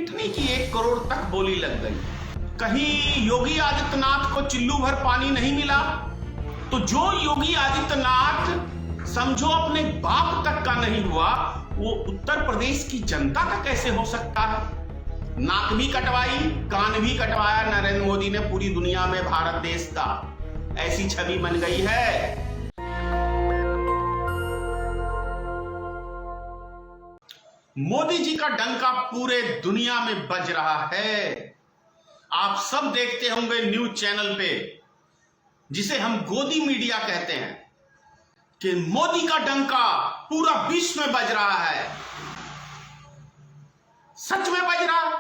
कितनी की 1 करोड़ तक बोली लग गई। कहीं योगी आदित्यनाथ को चिल्लू भर पानी नहीं मिला, तो जो योगी आदित्यनाथ समझो अपने बाप तक का नहीं हुआ, वो उत्तर प्रदेश की जनता का कैसे हो सकता है। नाक भी कटवाई, कान भी कटवाया नरेंद्र मोदी ने पूरी दुनिया में भारत देश का, ऐसी छवि बन गई है। मोदी जी का डंका पूरे दुनिया में बज रहा है। आप सब देखते होंगे न्यूज चैनल पे, जिसे हम गोदी मीडिया कहते हैं, कि मोदी का डंका पूरा विश्व में बज रहा है। सच में बज रहा है।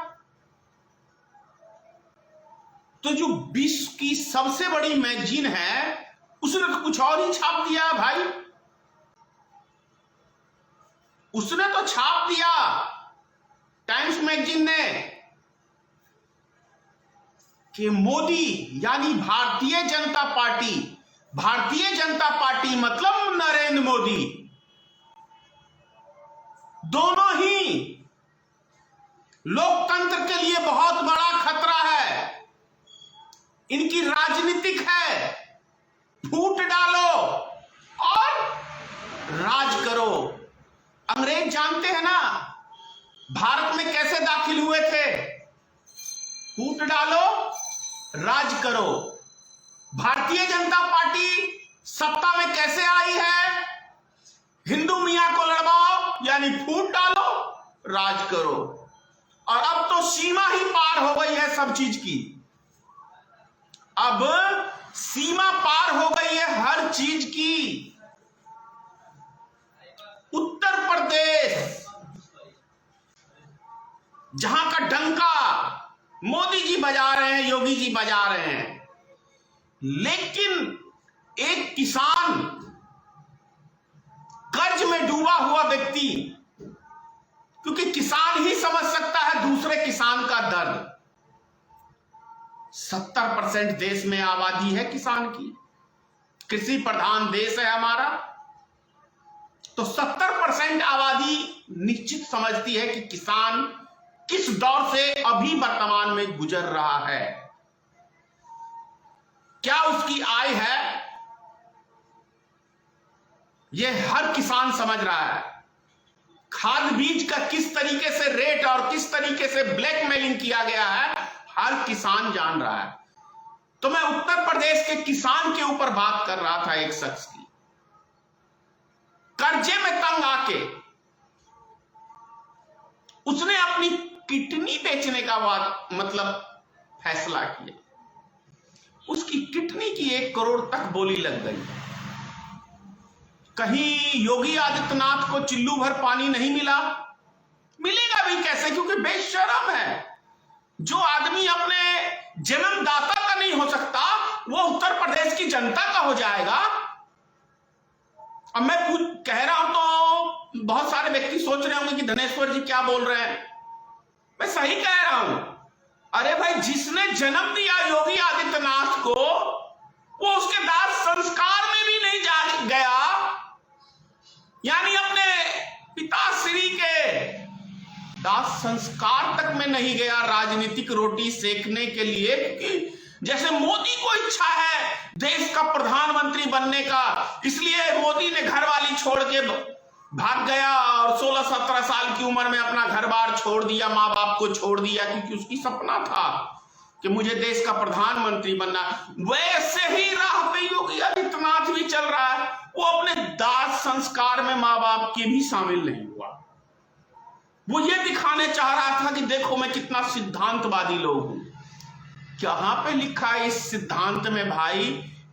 तो जो विश्व की सबसे बड़ी मैगजीन है, उसने तो कुछ और ही छाप दिया है भाई। उसने तो छाप दिया, टाइम्स मैगजीन ने, कि मोदी यानी भारतीय जनता पार्टी मतलब नरेंद्र मोदी, दोनों ही लोकतंत्र के लिए बहुत बड़ा खतरा है। इनकी राजनीतिक है, फूट डालो और राज करो। अंग्रेज जानते हैं ना भारत में कैसे दाखिल हुए थे। फूट डालो, राज करो। भारतीय जनता पार्टी सत्ता में कैसे आई है? हिंदू मियां को लड़वाओ, यानी फूट डालो, राज करो। और अब तो सीमा ही पार हो गई है सब चीज की। अब सीमा पार हो गई है हर चीज की। उत्तर प्रदेश, जहां का डंका मोदी जी बजा रहे हैं, योगी जी बजा रहे हैं, लेकिन एक किसान, कर्ज में डूबा हुआ व्यक्ति, क्योंकि किसान ही समझ सकता है दूसरे किसान का दर्द। 70% देश में आबादी है किसान की, कृषि प्रधान देश है हमारा, तो 70% आबादी निश्चित समझती है कि किसान किस दौर से अभी वर्तमान में गुजर रहा है, क्या उसकी आय है, यह हर किसान समझ रहा है। खाद बीज का किस तरीके से रेट और किस तरीके से ब्लैकमेलिंग किया गया है, हर किसान जान रहा है। तो मैं उत्तर प्रदेश के किसान के ऊपर बात कर रहा था, एक शख्स की, कर्जे में तंग आके उसने अपनी किडनी बेचने का मतलब फैसला किया। उसकी किडनी की 1 करोड़ तक बोली लग गई। कहीं योगी आदित्यनाथ को चिल्लू भर पानी नहीं मिला, मिलेगा भी कैसे, क्योंकि बेशरम है। जो आदमी अपने जन्मदाता का नहीं हो सकता, वो उत्तर प्रदेश की जनता का हो जाएगा। अब मैं कह रहा हूं तो बहुत सारे व्यक्ति सोच रहे होंगे कि धनेश्वर जी क्या बोल रहे हैं। मैं सही कह रहा हूं। अरे भाई, जिसने जन्म दिया योगी आदित्यनाथ को, वो उसके दाह संस्कार में भी नहीं जा गया, यानी अपने पिताश्री के दाह संस्कार तक में नहीं गया राजनीतिक रोटी सेकने के लिए। क्योंकि जैसे मोदी को इच्छा है देश का प्रधानमंत्री बनने का, इसलिए मोदी ने घरवाली छोड़ के भाग गया और 16-17 साल की उम्र में अपना घर बार छोड़ दिया, माँ बाप को छोड़ दिया, क्योंकि उसकी सपना था कि मुझे देश का प्रधानमंत्री बनना। वैसे ही राह पे योगी आदित्यनाथ भी चल रहा है। वो अपने दाह संस्कार में माँ बाप के भी शामिल नहीं हुआ। वो ये दिखाने चाह रहा था कि देखो मैं कितना सिद्धांतवादी लोग हूं। कहां पे लिखा है इस सिद्धांत में भाई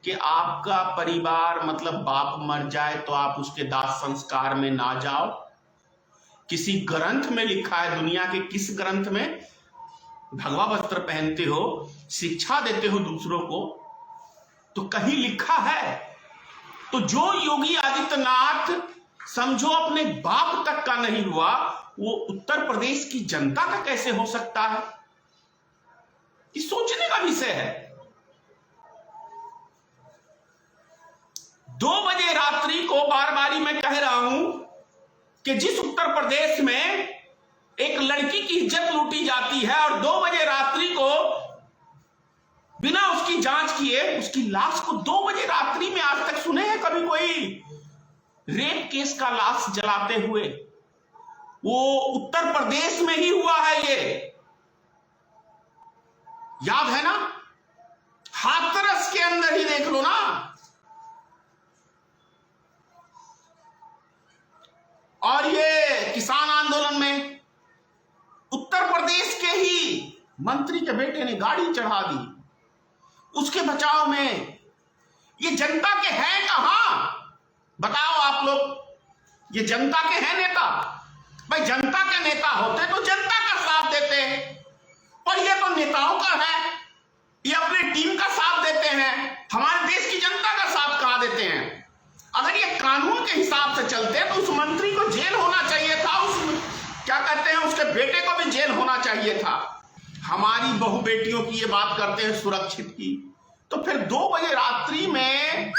कि आपका परिवार मतलब बाप मर जाए तो आप उसके दाह संस्कार में ना जाओ? किसी ग्रंथ में लिखा है? दुनिया के किस ग्रंथ में? भगवा वस्त्र पहनते हो, शिक्षा देते हो दूसरों को, तो कहीं लिखा है? तो जो योगी आदित्यनाथ समझो अपने बाप तक का नहीं हुआ, वो उत्तर प्रदेश की जनता का कैसे हो सकता है? ये सोचने का विषय है। 2 बजे रात्रि को बार बारी मैं कह रहा हूं कि जिस उत्तर प्रदेश में एक लड़की की इज्जत लूटी जाती है और 2 बजे रात्रि को बिना उसकी जांच किए उसकी लाश को 2 बजे रात्रि में, आज तक सुने हैं कभी कोई रेप केस का लाश जलाते हुए? वो उत्तर प्रदेश में ही हुआ है, ये याद है ना? हाथरस के अंदर ही देख लो ना। और ये किसान आंदोलन में उत्तर प्रदेश के ही मंत्री के बेटे ने गाड़ी चढ़ा दी उसके बचाव में। ये जनता के हैं कहां? बताओ आप लोग, ये जनता के हैं नेता? भाई जनता के नेता होते तो जनता का साथ देते, पर ये तो नेताओं का है, ये अपने टीम का साथ देते हैं, हमारे देश की जनता का साथ कहां देते हैं? अगर ये कानून के हिसाब से चलते तो उस मंत्री को जेल होना चाहिए था, उस क्या कहते हैं उसके बेटे को भी जेल होना चाहिए था। हमारी बहु बेटियों की ये बात करते हैं सुरक्षित की, तो फिर 2 बजे रात्रि में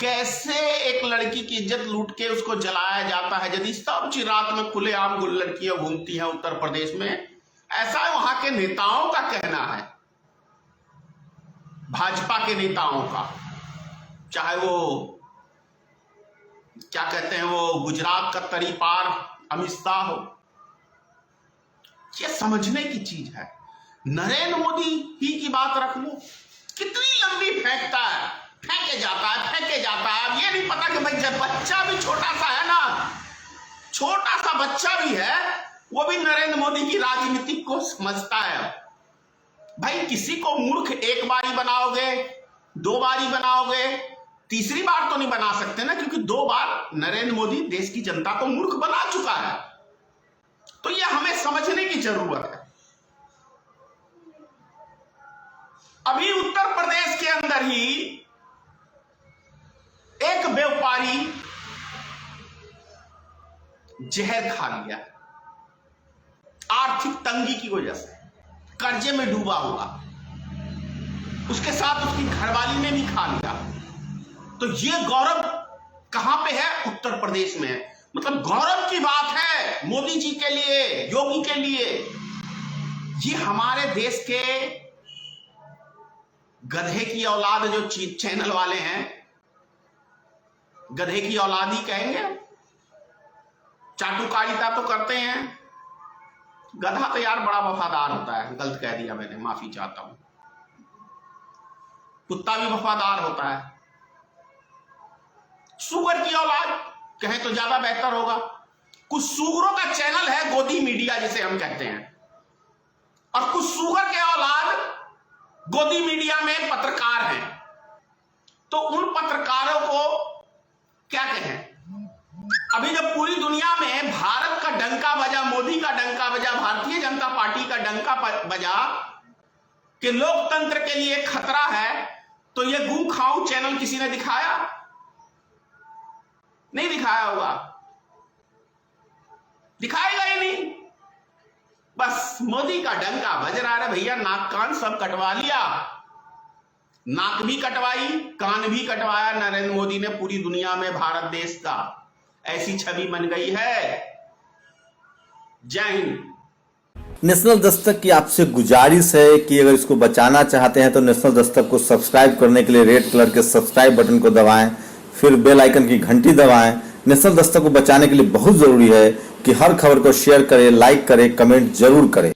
कैसे एक लड़की की इज्जत लूट के उसको जलाया जाता है? यदि सब रात में खुलेआम लड़कियां घूमती हैं उत्तर प्रदेश में, ऐसा वहां के नेताओं का कहना है, भाजपा के नेताओं का, चाहे वो क्या कहते हैं वो गुजरात का तरीपार अमित शाह हो। ये समझने की चीज है। नरेंद्र मोदी ही की बात रख लो, कितनी लंबी फेंकता है, फेंके जाता है, फेंके जाता है। अब ये नहीं पता कि भाई जब बच्चा भी छोटा सा है ना, छोटा सा बच्चा भी है, वो भी नरेंद्र मोदी की राजनीति को समझता है। भाई किसी को मूर्ख एक बारी बनाओगे, 2 बारी बनाओगे, तीसरी बार तो नहीं बना सकते ना, क्योंकि 2 बार नरेंद्र मोदी देश की जनता को मूर्ख बना चुका है। तो यह हमें समझने की जरूरत है। अभी उत्तर प्रदेश के अंदर ही एक व्यापारी जहर खा लिया, आर्थिक तंगी की वजह से कर्जे में डूबा हुआ, उसके साथ उसकी घरवाली ने भी खा लिया। तो ये गौरव कहां पे है? उत्तर प्रदेश में है। मतलब गौरव की बात है मोदी जी के लिए, योगी के लिए। ये हमारे देश के गधे की औलाद जो चैनल वाले हैं, गधे की औलाद ही कहेंगे, चाटुकारिता तो करते हैं। गधा तो यार बड़ा वफादार होता है, गलत कह दिया मैंने, माफी चाहता हूं। कुत्ता भी वफादार होता है। सुअर की औलाद कहें तो ज्यादा बेहतर होगा। कुछ सुअरों का चैनल है गोदी मीडिया जिसे हम कहते हैं, और कुछ सुअर के औलाद गोदी मीडिया में पत्रकार हैं। तो उन पत्रकारों को क्या कहें? अभी जब पूरी दुनिया में भारत का डंका बजा, मोदी का डंका बजा, भारतीय जनता पार्टी का डंका बजा कि लोकतंत्र के लिए खतरा है, तो ये गू खाऊ चैनल किसी ने दिखाया? नहीं दिखाया होगा, दिखाएगा ही नहीं। बस मोदी का डंका बज रहा है भैया, नाक कान सब कटवा लिया, नाक भी कटवाई, कान भी कटवाया नरेंद्र मोदी ने। पूरी दुनिया में भारत देश का ऐसी छवि बन गई है। जय हिंद। नेशनल दस्तक की आपसे गुजारिश है कि अगर इसको बचाना चाहते हैं तो नेशनल दस्तक को सब्सक्राइब करने के लिए रेड कलर के सब्सक्राइब बटन को दबाएं, फिर बेल आइकन की घंटी दबाएं। नेशनल दस्तक को बचाने के लिए बहुत जरूरी है कि हर खबर को शेयर करें, लाइक करें, कमेंट जरूर करें।